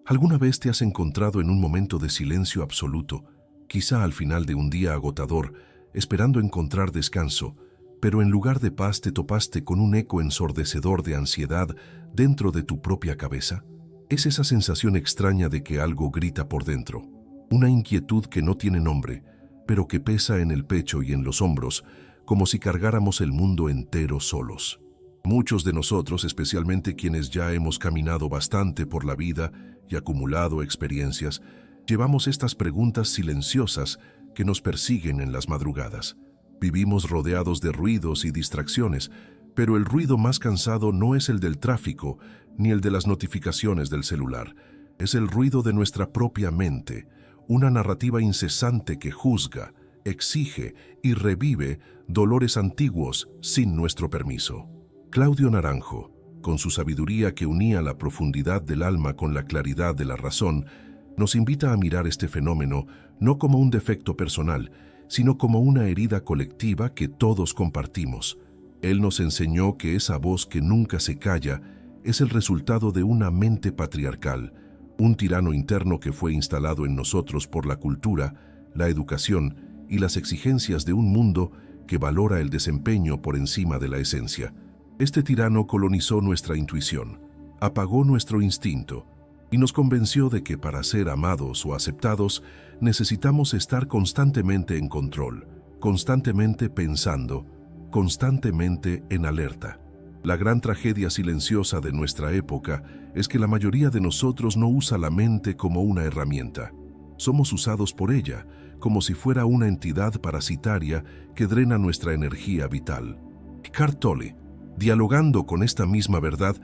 ¿Alguna vez te has encontrado en un momento de silencio absoluto, quizá al final de un día agotador, esperando encontrar descanso, pero en lugar de paz te topaste con un eco ensordecedor de ansiedad dentro de tu propia cabeza? Es esa sensación extraña de que algo grita por dentro, una inquietud que no tiene nombre, pero que pesa en el pecho y en los hombros, como si cargáramos el mundo entero solos. Muchos de nosotros, especialmente quienes ya hemos caminado bastante por la vida y acumulado experiencias, llevamos estas preguntas silenciosas que nos persiguen en las madrugadas. Vivimos rodeados de ruidos y distracciones, pero el ruido más cansado no es el del tráfico ni el de las notificaciones del celular. Es el ruido de nuestra propia mente, una narrativa incesante que juzga, exige y revive dolores antiguos sin nuestro permiso. Claudio Naranjo, con su sabiduría que unía la profundidad del alma con la claridad de la razón, nos invita a mirar este fenómeno no como un defecto personal, sino como una herida colectiva que todos compartimos. Él nos enseñó que esa voz que nunca se calla es el resultado de una mente patriarcal, un tirano interno que fue instalado en nosotros por la cultura, la educación y las exigencias de un mundo que valora el desempeño por encima de la esencia. Este tirano colonizó nuestra intuición, apagó nuestro instinto y nos convenció de que para ser amados o aceptados necesitamos estar constantemente en control, constantemente pensando, constantemente en alerta. La gran tragedia silenciosa de nuestra época es que la mayoría de nosotros no usa la mente como una herramienta. Somos usados por ella, como si fuera una entidad parasitaria que drena nuestra energía vital. Eckhart Tolle, dialogando con esta misma verdad,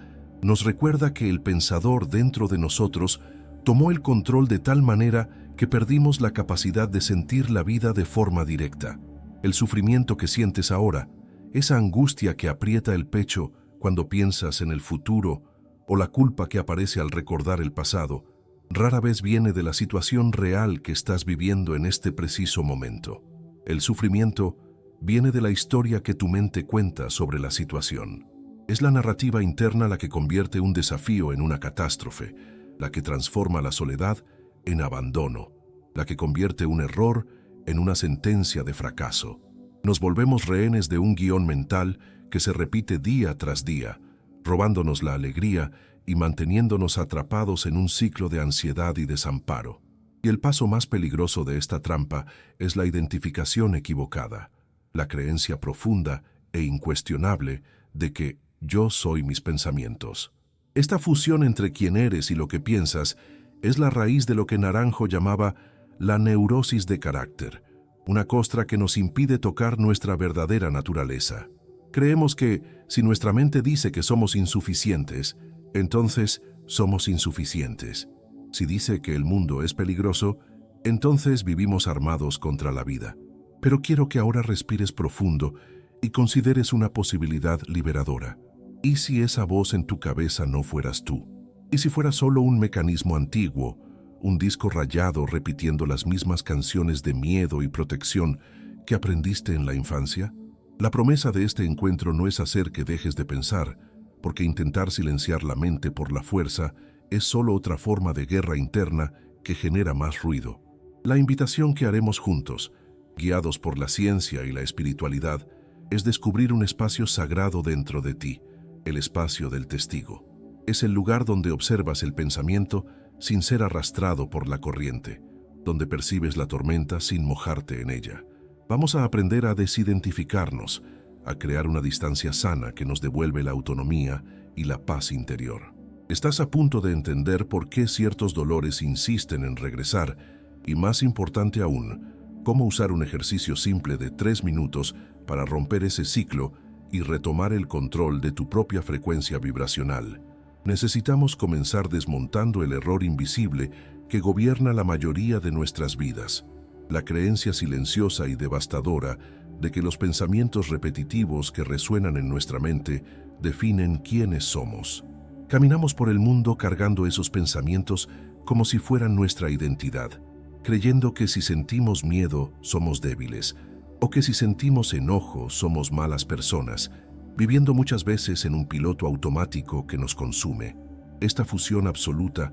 nos recuerda que el pensador dentro de nosotros tomó el control de tal manera que perdimos la capacidad de sentir la vida de forma directa. El sufrimiento que sientes ahora, esa angustia que aprieta el pecho cuando piensas en el futuro o la culpa que aparece al recordar el pasado, rara vez viene de la situación real que estás viviendo en este preciso momento. El sufrimiento viene de la historia que tu mente cuenta sobre la situación. Es la narrativa interna la que convierte un desafío en una catástrofe, la que transforma la soledad en abandono, la que convierte un error en una sentencia de fracaso. Nos volvemos rehenes de un guión mental que se repite día tras día, robándonos la alegría y manteniéndonos atrapados en un ciclo de ansiedad y desamparo. Y el paso más peligroso de esta trampa es la identificación equivocada, la creencia profunda e incuestionable de que yo soy mis pensamientos. Esta fusión entre quién eres y lo que piensas es la raíz de lo que Naranjo llamaba la neurosis de carácter, una costra que nos impide tocar nuestra verdadera naturaleza. Creemos que si nuestra mente dice que somos insuficientes, entonces somos insuficientes. Si dice que el mundo es peligroso, entonces vivimos armados contra la vida. Pero quiero que ahora respires profundo y consideres una posibilidad liberadora. ¿Y si esa voz en tu cabeza no fueras tú? ¿Y si fuera solo un mecanismo antiguo, un disco rayado repitiendo las mismas canciones de miedo y protección que aprendiste en la infancia? La promesa de este encuentro no es hacer que dejes de pensar, porque intentar silenciar la mente por la fuerza es solo otra forma de guerra interna que genera más ruido. La invitación que haremos juntos, guiados por la ciencia y la espiritualidad, es descubrir un espacio sagrado dentro de ti, el espacio del testigo. Es el lugar donde observas el pensamiento sin ser arrastrado por la corriente, donde percibes la tormenta sin mojarte en ella. Vamos a aprender a desidentificarnos, a crear una distancia sana que nos devuelve la autonomía y la paz interior. Estás a punto de entender por qué ciertos dolores insisten en regresar y, más importante aún, cómo usar un ejercicio simple de 3 minutos para romper ese ciclo y retomar el control de tu propia frecuencia vibracional. Necesitamos comenzar desmontando el error invisible que gobierna la mayoría de nuestras vidas, la creencia silenciosa y devastadora de que los pensamientos repetitivos que resuenan en nuestra mente definen quiénes somos. Caminamos por el mundo cargando esos pensamientos como si fueran nuestra identidad, creyendo que si sentimos miedo somos débiles, o que si sentimos enojo somos malas personas, viviendo muchas veces en un piloto automático que nos consume. Esta fusión absoluta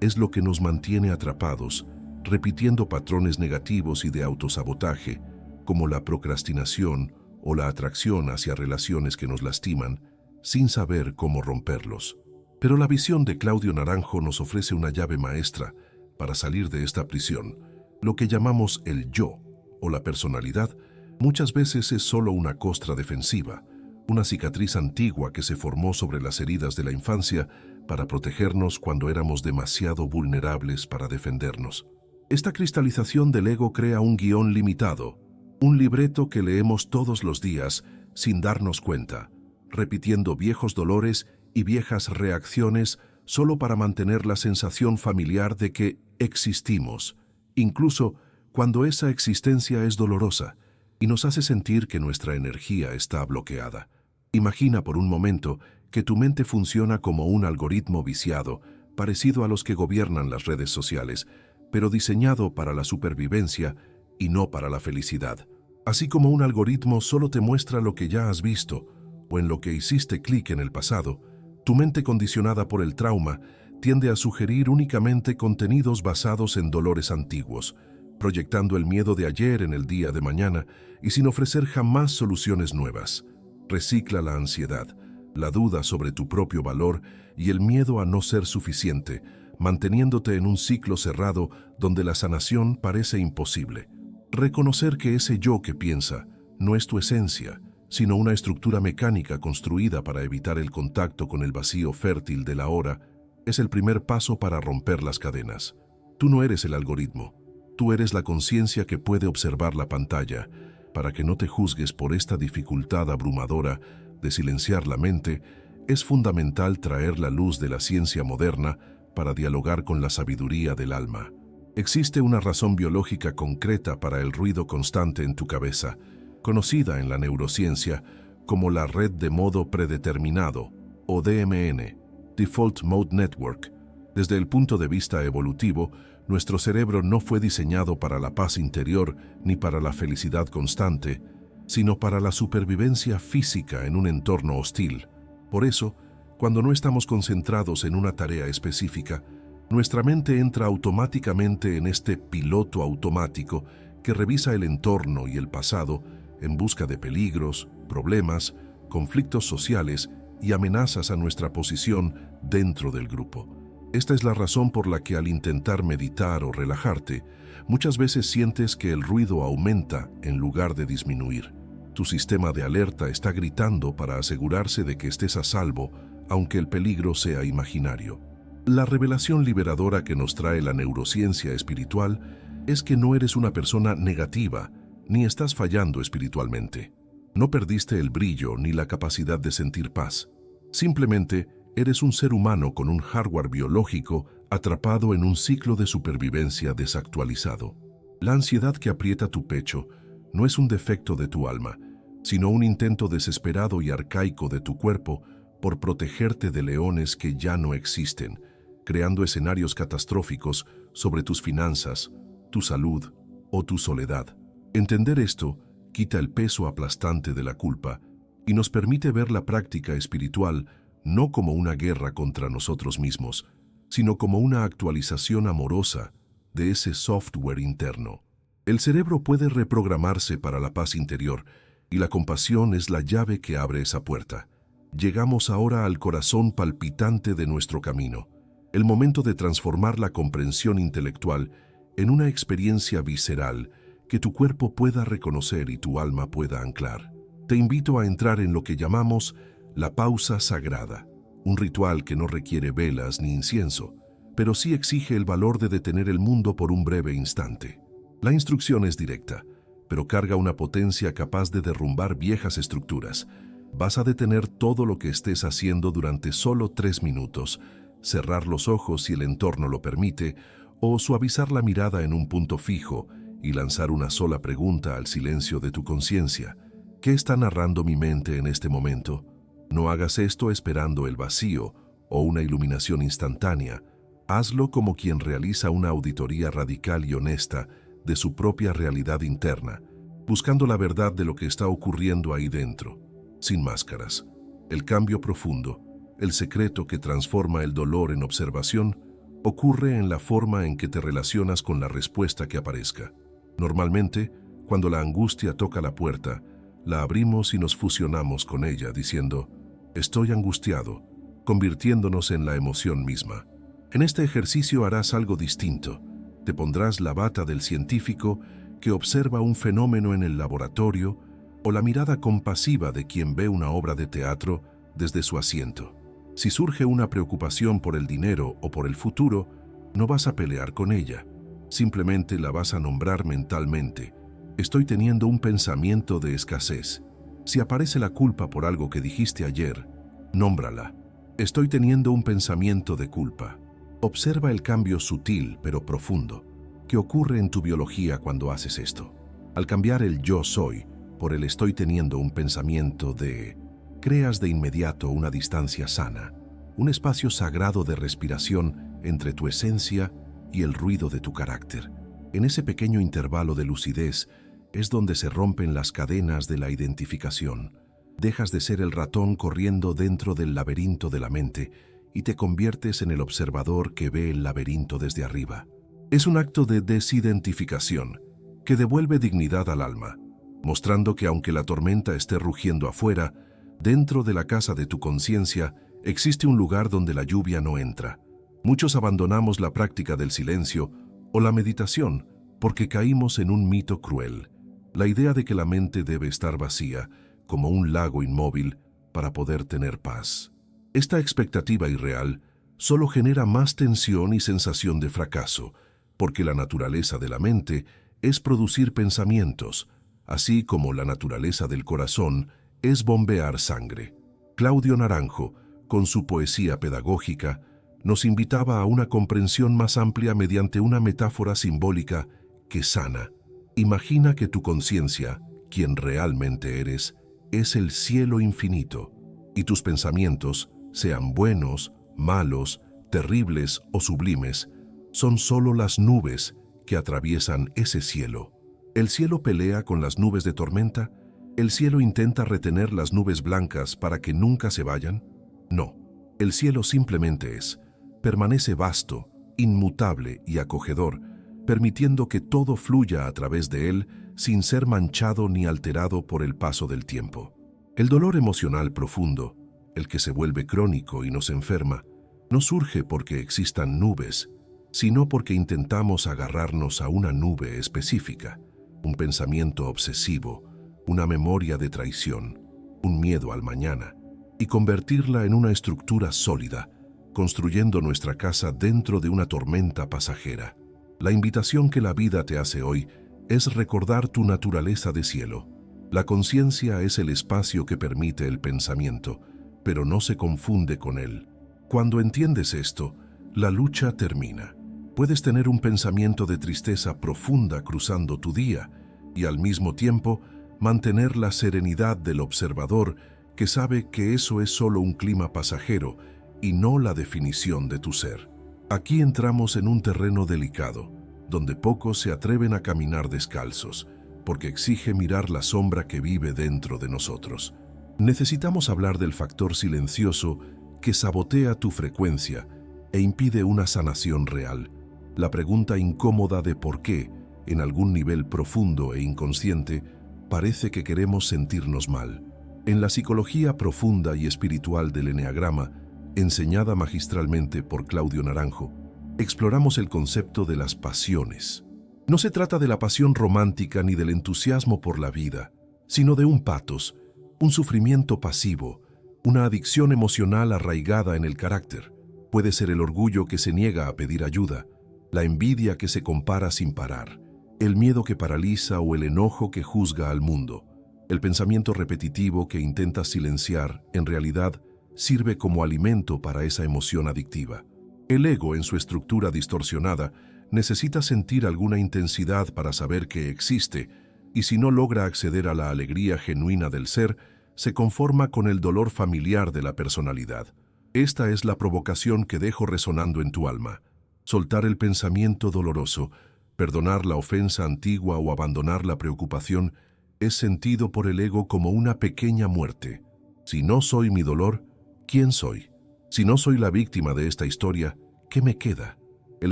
es lo que nos mantiene atrapados, repitiendo patrones negativos y de autosabotaje, como la procrastinación o la atracción hacia relaciones que nos lastiman, sin saber cómo romperlos. Pero la visión de Claudio Naranjo nos ofrece una llave maestra para salir de esta prisión. Lo que llamamos el yo o la personalidad muchas veces es solo una costra defensiva, una cicatriz antigua que se formó sobre las heridas de la infancia para protegernos cuando éramos demasiado vulnerables para defendernos. Esta cristalización del ego crea un guión limitado, un libreto que leemos todos los días sin darnos cuenta, repitiendo viejos dolores y viejas reacciones solo para mantener la sensación familiar de que existimos, incluso cuando esa existencia es dolorosa y nos hace sentir que nuestra energía está bloqueada. Imagina por un momento que tu mente funciona como un algoritmo viciado, parecido a los que gobiernan las redes sociales, pero diseñado para la supervivencia y no para la felicidad. Así como un algoritmo solo te muestra lo que ya has visto o en lo que hiciste clic en el pasado, tu mente condicionada por el trauma tiende a sugerir únicamente contenidos basados en dolores antiguos, proyectando el miedo de ayer en el día de mañana y sin ofrecer jamás soluciones nuevas. Recicla la ansiedad, la duda sobre tu propio valor y el miedo a no ser suficiente, manteniéndote en un ciclo cerrado donde la sanación parece imposible. Reconocer que ese yo que piensa no es tu esencia, sino una estructura mecánica construida para evitar el contacto con el vacío fértil de la hora, es el primer paso para romper las cadenas. Tú no eres el algoritmo, tú eres la conciencia que puede observar la pantalla. Para que no te juzgues por esta dificultad abrumadora de silenciar la mente, es fundamental traer la luz de la ciencia moderna para dialogar con la sabiduría del alma. Existe una razón biológica concreta para el ruido constante en tu cabeza, conocida en la neurociencia como la red de modo predeterminado, o DMN, Default Mode Network. Desde el punto de vista evolutivo, nuestro cerebro no fue diseñado para la paz interior ni para la felicidad constante, sino para la supervivencia física en un entorno hostil. Por eso, cuando no estamos concentrados en una tarea específica, nuestra mente entra automáticamente en este piloto automático que revisa el entorno y el pasado en busca de peligros, problemas, conflictos sociales y amenazas a nuestra posición dentro del grupo. Esta es la razón por la que al intentar meditar o relajarte, muchas veces sientes que el ruido aumenta en lugar de disminuir. Tu sistema de alerta está gritando para asegurarse de que estés a salvo, aunque el peligro sea imaginario. La revelación liberadora que nos trae la neurociencia espiritual es que no eres una persona negativa, ni estás fallando espiritualmente. No perdiste el brillo ni la capacidad de sentir paz. Simplemente eres un ser humano con un hardware biológico atrapado en un ciclo de supervivencia desactualizado. La ansiedad que aprieta tu pecho no es un defecto de tu alma, sino un intento desesperado y arcaico de tu cuerpo por protegerte de leones que ya no existen, creando escenarios catastróficos sobre tus finanzas, tu salud o tu soledad. Entender esto quita el peso aplastante de la culpa y nos permite ver la práctica espiritual no como una guerra contra nosotros mismos, sino como una actualización amorosa de ese software interno. El cerebro puede reprogramarse para la paz interior y la compasión es la llave que abre esa puerta. Llegamos ahora al corazón palpitante de nuestro camino, el momento de transformar la comprensión intelectual en una experiencia visceral que tu cuerpo pueda reconocer y tu alma pueda anclar. Te invito a entrar en lo que llamamos la pausa sagrada, un ritual que no requiere velas ni incienso, pero sí exige el valor de detener el mundo por un breve instante. La instrucción es directa, pero carga una potencia capaz de derrumbar viejas estructuras. Vas a detener todo lo que estés haciendo durante solo 3 minutos, cerrar los ojos si el entorno lo permite, o suavizar la mirada en un punto fijo y lanzar una sola pregunta al silencio de tu conciencia. ¿Qué está narrando mi mente en este momento? No hagas esto esperando el vacío o una iluminación instantánea. Hazlo como quien realiza una auditoría radical y honesta de su propia realidad interna, buscando la verdad de lo que está ocurriendo ahí dentro, sin máscaras. El cambio profundo, el secreto que transforma el dolor en observación, Ocurre en la forma en que te relacionas con la respuesta que aparezca. Normalmente, cuando la angustia toca la puerta, la abrimos y nos fusionamos con ella, diciendo, «Estoy angustiado», convirtiéndonos en la emoción misma. En este ejercicio harás algo distinto. Te pondrás la bata del científico que observa un fenómeno en el laboratorio o la mirada compasiva de quien ve una obra de teatro desde su asiento. Si surge una preocupación por el dinero o por el futuro, no vas a pelear con ella. Simplemente la vas a nombrar mentalmente. Estoy teniendo un pensamiento de escasez. Si aparece la culpa por algo que dijiste ayer, nómbrala. Estoy teniendo un pensamiento de culpa. Observa el cambio sutil pero profundo que ocurre en tu biología cuando haces esto. Al cambiar el yo soy por el estoy teniendo un pensamiento de, creas de inmediato una distancia sana, un espacio sagrado de respiración entre tu esencia y el ruido de tu carácter. En ese pequeño intervalo de lucidez es donde se rompen las cadenas de la identificación. Dejas de ser el ratón corriendo dentro del laberinto de la mente y te conviertes en el observador que ve el laberinto desde arriba. Es un acto de desidentificación que devuelve dignidad al alma, mostrando que aunque la tormenta esté rugiendo afuera, dentro de la casa de tu conciencia existe un lugar donde la lluvia no entra. Muchos abandonamos la práctica del silencio o la meditación porque caímos en un mito cruel, la idea de que la mente debe estar vacía, como un lago inmóvil, para poder tener paz. Esta expectativa irreal solo genera más tensión y sensación de fracaso, porque la naturaleza de la mente es producir pensamientos, así como la naturaleza del corazón es bombear sangre. Claudio Naranjo, con su poesía pedagógica, nos invitaba a una comprensión más amplia mediante una metáfora simbólica que sana. Imagina que tu conciencia, quien realmente eres, es el cielo infinito, y tus pensamientos, sean buenos, malos, terribles o sublimes, son solo las nubes que atraviesan ese cielo. ¿El cielo pelea con las nubes de tormenta? ¿El cielo intenta retener las nubes blancas para que nunca se vayan? No, el cielo simplemente es, permanece vasto, inmutable y acogedor, permitiendo que todo fluya a través de él sin ser manchado ni alterado por el paso del tiempo. El dolor emocional profundo, el que se vuelve crónico y nos enferma, no surge porque existan nubes, sino porque intentamos agarrarnos a una nube específica, un pensamiento obsesivo, una memoria de traición, un miedo al mañana, y convertirla en una estructura sólida, construyendo nuestra casa dentro de una tormenta pasajera. La invitación que la vida te hace hoy es recordar tu naturaleza de cielo. La conciencia es el espacio que permite el pensamiento, pero no se confunde con él. Cuando entiendes esto, la lucha termina. Puedes tener un pensamiento de tristeza profunda cruzando tu día y al mismo tiempo mantener la serenidad del observador que sabe que eso es solo un clima pasajero y no la definición de tu ser. Aquí entramos en un terreno delicado, donde pocos se atreven a caminar descalzos, porque exige mirar la sombra que vive dentro de nosotros. Necesitamos hablar del factor silencioso que sabotea tu frecuencia e impide una sanación real. La pregunta incómoda de por qué, en algún nivel profundo e inconsciente, parece que queremos sentirnos mal. En la psicología profunda y espiritual del eneagrama, enseñada magistralmente por Claudio Naranjo, exploramos el concepto de las pasiones. No se trata de la pasión romántica ni del entusiasmo por la vida, sino de un pathos, un sufrimiento pasivo, una adicción emocional arraigada en el carácter. Puede ser el orgullo que se niega a pedir ayuda, la envidia que se compara sin parar, el miedo que paraliza o el enojo que juzga al mundo. El pensamiento repetitivo que intenta silenciar, en realidad, sirve como alimento para esa emoción adictiva. El ego, en su estructura distorsionada, necesita sentir alguna intensidad para saber que existe, y si no logra acceder a la alegría genuina del ser, se conforma con el dolor familiar de la personalidad. Esta es la provocación que dejo resonando en tu alma. Soltar el pensamiento doloroso, perdonar la ofensa antigua o abandonar la preocupación es sentido por el ego como una pequeña muerte. Si no soy mi dolor, ¿quién soy? Si no soy la víctima de esta historia, ¿qué me queda? El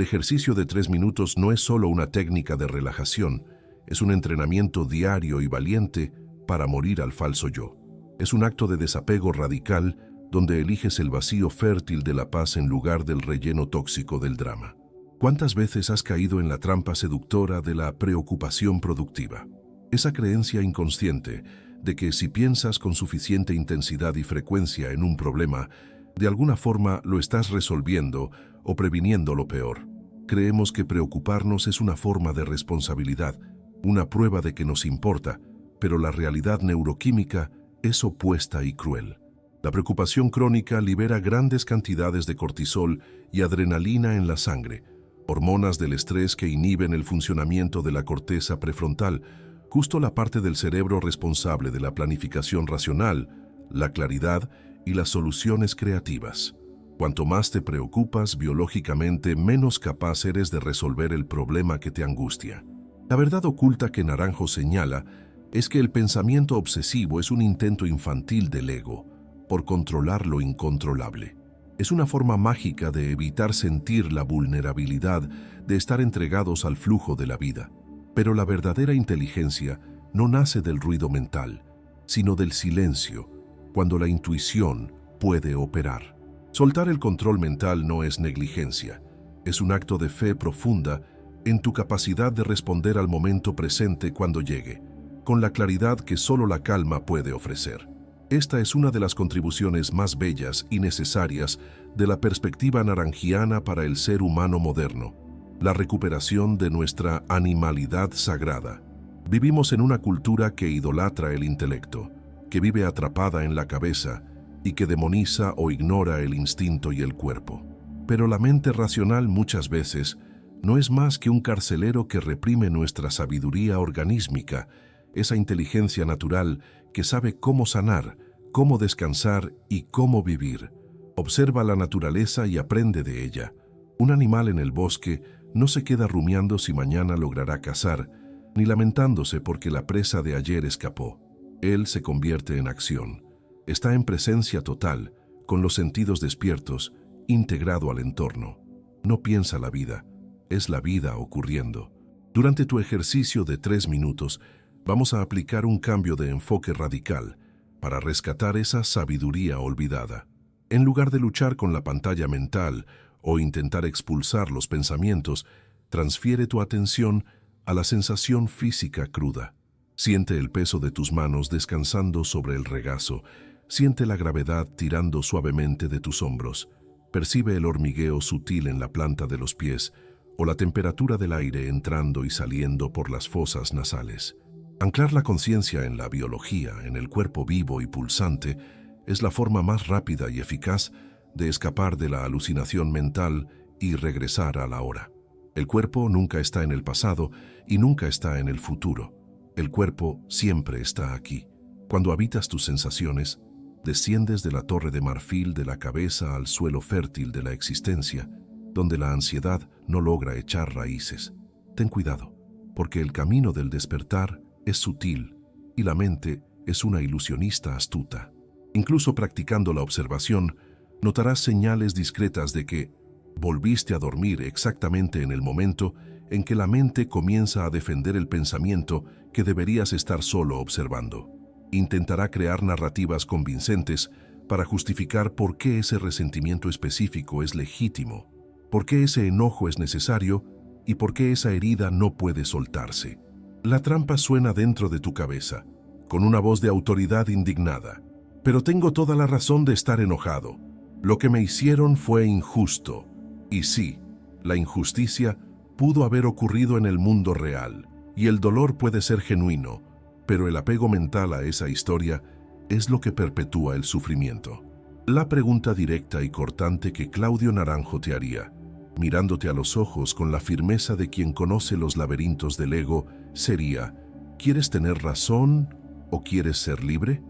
ejercicio de 3 minutos no es solo una técnica de relajación, es un entrenamiento diario y valiente para morir al falso yo. Es un acto de desapego radical donde eliges el vacío fértil de la paz en lugar del relleno tóxico del drama. ¿Cuántas veces has caído en la trampa seductora de la preocupación productiva? Esa creencia inconsciente de que si piensas con suficiente intensidad y frecuencia en un problema, de alguna forma lo estás resolviendo o previniendo lo peor. Creemos que preocuparnos es una forma de responsabilidad, una prueba de que nos importa, pero la realidad neuroquímica es opuesta y cruel. La preocupación crónica libera grandes cantidades de cortisol y adrenalina en la sangre, hormonas del estrés que inhiben el funcionamiento de la corteza prefrontal, justo la parte del cerebro responsable de la planificación racional, la claridad y las soluciones creativas. Cuanto más te preocupas biológicamente, menos capaz eres de resolver el problema que te angustia. La verdad oculta que Naranjo señala es que el pensamiento obsesivo es un intento infantil del ego por controlar lo incontrolable. Es una forma mágica de evitar sentir la vulnerabilidad de estar entregados al flujo de la vida. Pero la verdadera inteligencia no nace del ruido mental, sino del silencio, cuando la intuición puede operar. Soltar el control mental no es negligencia, es un acto de fe profunda en tu capacidad de responder al momento presente cuando llegue, con la claridad que solo la calma puede ofrecer. Esta es una de las contribuciones más bellas y necesarias de la perspectiva naranjiana para el ser humano moderno, la recuperación de nuestra animalidad sagrada. Vivimos en una cultura que idolatra el intelecto, que vive atrapada en la cabeza y que demoniza o ignora el instinto y el cuerpo. Pero la mente racional muchas veces no es más que un carcelero que reprime nuestra sabiduría organísmica, esa inteligencia natural que sabe cómo sanar, cómo descansar y cómo vivir. Observa la naturaleza y aprende de ella. Un animal en el bosque no se queda rumiando si mañana logrará cazar, ni lamentándose porque la presa de ayer escapó. Él se convierte en acción. Está en presencia total, con los sentidos despiertos, integrado al entorno. No piensa la vida, es la vida ocurriendo. Durante tu ejercicio de 3 minutos, vamos a aplicar un cambio de enfoque radical para rescatar esa sabiduría olvidada. En lugar de luchar con la pantalla mental o intentar expulsar los pensamientos, transfiere tu atención a la sensación física cruda. Siente el peso de tus manos descansando sobre el regazo. Siente la gravedad tirando suavemente de tus hombros. Percibe el hormigueo sutil en la planta de los pies o la temperatura del aire entrando y saliendo por las fosas nasales. Anclar la conciencia en la biología, en el cuerpo vivo y pulsante, es la forma más rápida y eficaz de escapar de la alucinación mental y regresar a la hora. El cuerpo nunca está en el pasado y nunca está en el futuro. El cuerpo siempre está aquí. Cuando habitas tus sensaciones, desciendes de la torre de marfil de la cabeza al suelo fértil de la existencia, donde la ansiedad no logra echar raíces. Ten cuidado, porque el camino del despertar es sutil y la mente es una ilusionista astuta. Incluso practicando la observación, notarás señales discretas de que volviste a dormir exactamente en el momento en que la mente comienza a defender el pensamiento que deberías estar solo observando. Intentará crear narrativas convincentes para justificar por qué ese resentimiento específico es legítimo, por qué ese enojo es necesario y por qué esa herida no puede soltarse. La trampa suena dentro de tu cabeza, con una voz de autoridad indignada. Pero tengo toda la razón de estar enojado. Lo que me hicieron fue injusto. Y sí, la injusticia pudo haber ocurrido en el mundo real, y el dolor puede ser genuino, pero el apego mental a esa historia es lo que perpetúa el sufrimiento. La pregunta directa y cortante que Claudio Naranjo te haría, mirándote a los ojos con la firmeza de quien conoce los laberintos del ego, sería: ¿quieres tener razón o quieres ser libre?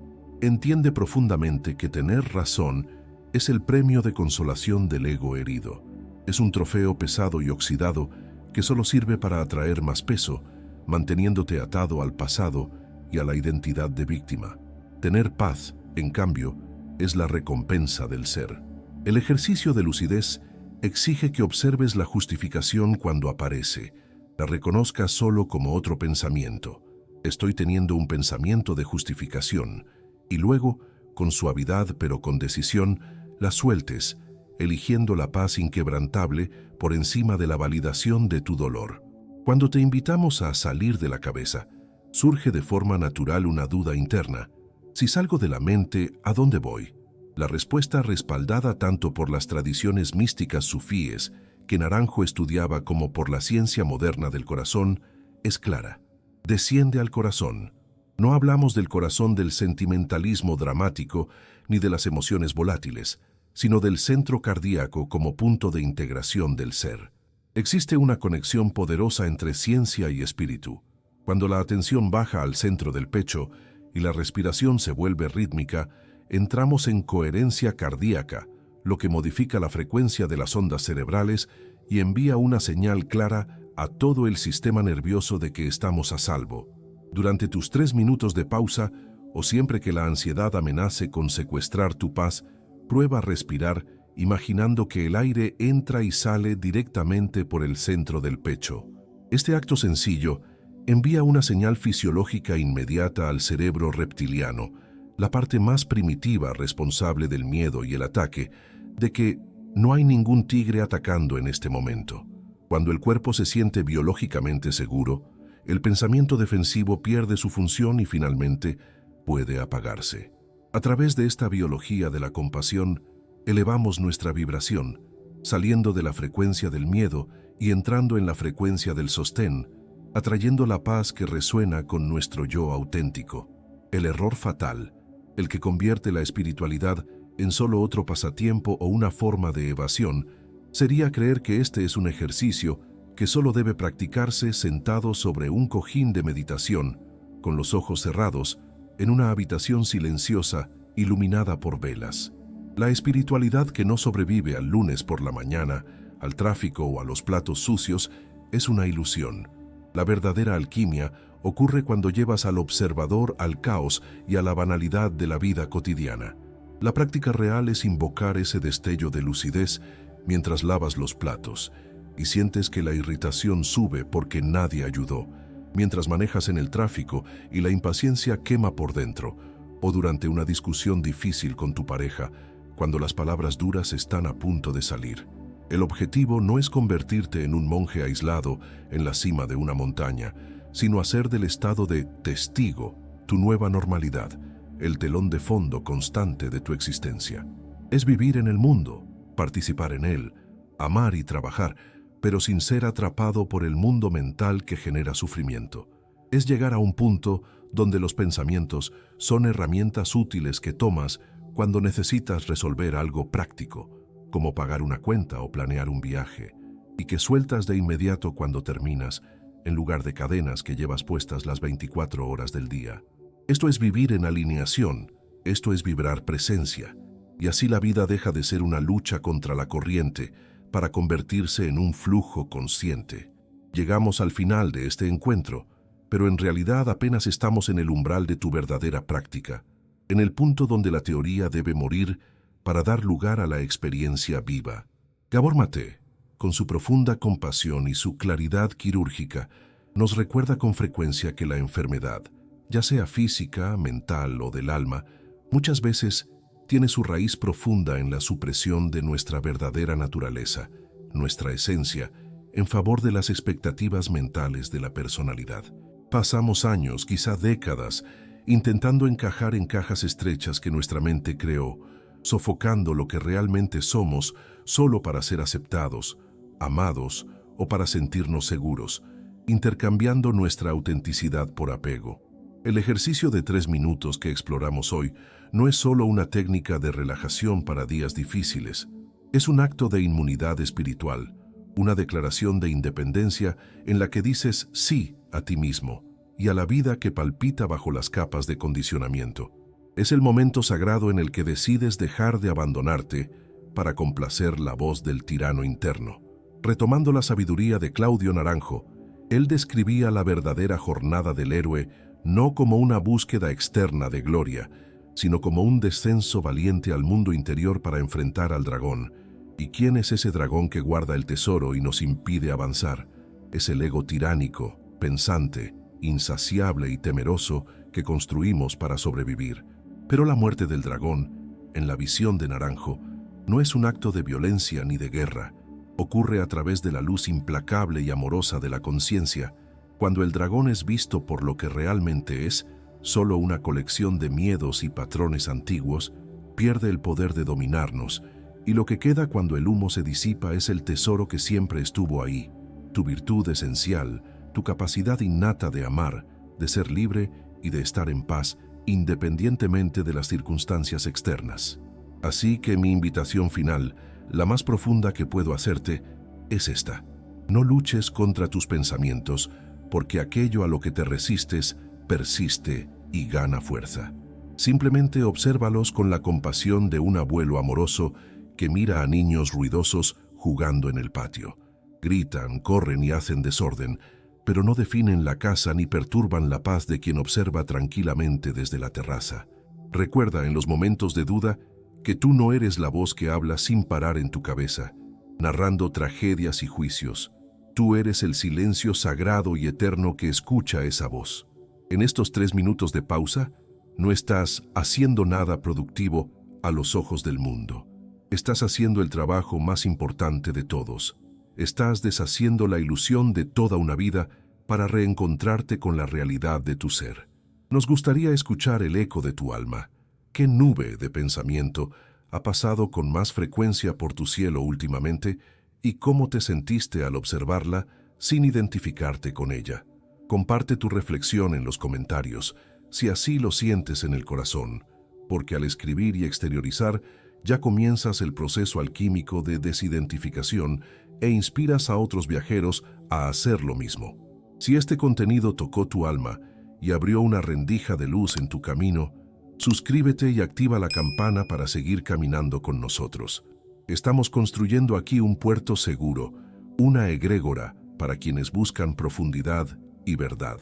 Entiende profundamente que tener razón es el premio de consolación del ego herido. Es un trofeo pesado y oxidado que solo sirve para atraer más peso, manteniéndote atado al pasado y a la identidad de víctima. Tener paz, en cambio, es la recompensa del ser. El ejercicio de lucidez exige que observes la justificación cuando aparece, la reconozcas solo como otro pensamiento. Estoy teniendo un pensamiento de justificación, y luego, con suavidad pero con decisión, la sueltes, eligiendo la paz inquebrantable por encima de la validación de tu dolor. Cuando te invitamos a salir de la cabeza, surge de forma natural una duda interna. Si salgo de la mente, ¿a dónde voy? La respuesta, respaldada tanto por las tradiciones místicas sufíes que Naranjo estudiaba como por la ciencia moderna del corazón, es clara. Desciende al corazón. No hablamos del corazón del sentimentalismo dramático ni de las emociones volátiles, sino del centro cardíaco como punto de integración del ser. Existe una conexión poderosa entre ciencia y espíritu. Cuando la atención baja al centro del pecho y la respiración se vuelve rítmica, entramos en coherencia cardíaca, lo que modifica la frecuencia de las ondas cerebrales y envía una señal clara a todo el sistema nervioso de que estamos a salvo. Durante tus 3 minutos de pausa, o siempre que la ansiedad amenace con secuestrar tu paz, prueba a respirar imaginando que el aire entra y sale directamente por el centro del pecho. Este acto sencillo envía una señal fisiológica inmediata al cerebro reptiliano, la parte más primitiva responsable del miedo y el ataque, de que no hay ningún tigre atacando en este momento. Cuando el cuerpo se siente biológicamente seguro, el pensamiento defensivo pierde su función y finalmente puede apagarse. A través de esta biología de la compasión, elevamos nuestra vibración, saliendo de la frecuencia del miedo y entrando en la frecuencia del sostén, atrayendo la paz que resuena con nuestro yo auténtico. El error fatal, el que convierte la espiritualidad en solo otro pasatiempo o una forma de evasión, sería creer que este es un ejercicio que solo debe practicarse sentado sobre un cojín de meditación, con los ojos cerrados, en una habitación silenciosa, iluminada por velas. La espiritualidad que no sobrevive al lunes por la mañana, al tráfico o a los platos sucios, es una ilusión. La verdadera alquimia ocurre cuando llevas al observador al caos y a la banalidad de la vida cotidiana. La práctica real es invocar ese destello de lucidez mientras lavas los platos y sientes que la irritación sube porque nadie ayudó, mientras manejas en el tráfico y la impaciencia quema por dentro, o durante una discusión difícil con tu pareja, cuando las palabras duras están a punto de salir. El objetivo no es convertirte en un monje aislado en la cima de una montaña, sino hacer del estado de testigo tu nueva normalidad, el telón de fondo constante de tu existencia. Es vivir en el mundo, participar en él, amar y trabajar, pero sin ser atrapado por el mundo mental que genera sufrimiento. Es llegar a un punto donde los pensamientos son herramientas útiles que tomas cuando necesitas resolver algo práctico, como pagar una cuenta o planear un viaje, y que sueltas de inmediato cuando terminas, en lugar de cadenas que llevas puestas las 24 horas del día. Esto es vivir en alineación, esto es vibrar presencia, y así la vida deja de ser una lucha contra la corriente para convertirse en un flujo consciente. Llegamos al final de este encuentro, pero en realidad apenas estamos en el umbral de tu verdadera práctica, en el punto donde la teoría debe morir para dar lugar a la experiencia viva. Gabor Maté, con su profunda compasión y su claridad quirúrgica, nos recuerda con frecuencia que la enfermedad, ya sea física, mental o del alma, muchas veces tiene su raíz profunda en la supresión de nuestra verdadera naturaleza, nuestra esencia, en favor de las expectativas mentales de la personalidad. Pasamos años, quizá décadas, intentando encajar en cajas estrechas que nuestra mente creó, sofocando lo que realmente somos solo para ser aceptados, amados o para sentirnos seguros, intercambiando nuestra autenticidad por apego. El ejercicio de 3 minutos que exploramos hoy no es solo una técnica de relajación para días difíciles, es un acto de inmunidad espiritual, una declaración de independencia en la que dices sí a ti mismo y a la vida que palpita bajo las capas de condicionamiento. Es el momento sagrado en el que decides dejar de abandonarte para complacer la voz del tirano interno. Retomando la sabiduría de Claudio Naranjo, él describía la verdadera jornada del héroe no como una búsqueda externa de gloria, sino como un descenso valiente al mundo interior para enfrentar al dragón, ¿Y quién es ese dragón que guarda el tesoro y nos impide avanzar? Es el ego tiránico, pensante, insaciable y temeroso que construimos para sobrevivir. Pero la muerte del dragón, en la visión de Naranjo, no es un acto de violencia ni de guerra. Ocurre a través de la luz implacable y amorosa de la conciencia, cuando el dragón es visto por lo que realmente es, solo una colección de miedos y patrones antiguos, pierde el poder de dominarnos, y lo que queda cuando el humo se disipa es el tesoro que siempre estuvo ahí, tu virtud esencial, tu capacidad innata de amar, de ser libre y de estar en paz, independientemente de las circunstancias externas. Así que mi invitación final, la más profunda que puedo hacerte, es esta. No luches contra tus pensamientos, porque aquello a lo que te resistes persiste y gana fuerza. Simplemente obsérvalos con la compasión de un abuelo amoroso que mira a niños ruidosos jugando en el patio. Gritan, corren y hacen desorden, pero no definen la casa ni perturban la paz de quien observa tranquilamente desde la terraza. Recuerda en los momentos de duda que tú no eres la voz que habla sin parar en tu cabeza, narrando tragedias y juicios. Tú eres el silencio sagrado y eterno que escucha esa voz. En estos 3 minutos de pausa, no estás haciendo nada productivo a los ojos del mundo. Estás haciendo el trabajo más importante de todos. Estás deshaciendo la ilusión de toda una vida para reencontrarte con la realidad de tu ser. Nos gustaría escuchar el eco de tu alma. ¿Qué nube de pensamiento ha pasado con más frecuencia por tu cielo últimamente y cómo te sentiste al observarla sin identificarte con ella? Comparte tu reflexión en los comentarios, si así lo sientes en el corazón, porque al escribir y exteriorizar, ya comienzas el proceso alquímico de desidentificación e inspiras a otros viajeros a hacer lo mismo. Si este contenido tocó tu alma y abrió una rendija de luz en tu camino, suscríbete y activa la campana para seguir caminando con nosotros. Estamos construyendo aquí un puerto seguro, una egrégora para quienes buscan profundidad y verdad.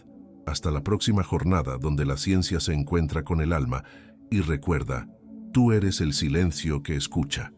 Hasta la próxima jornada donde la ciencia se encuentra con el alma y recuerda, tú eres el silencio que escucha.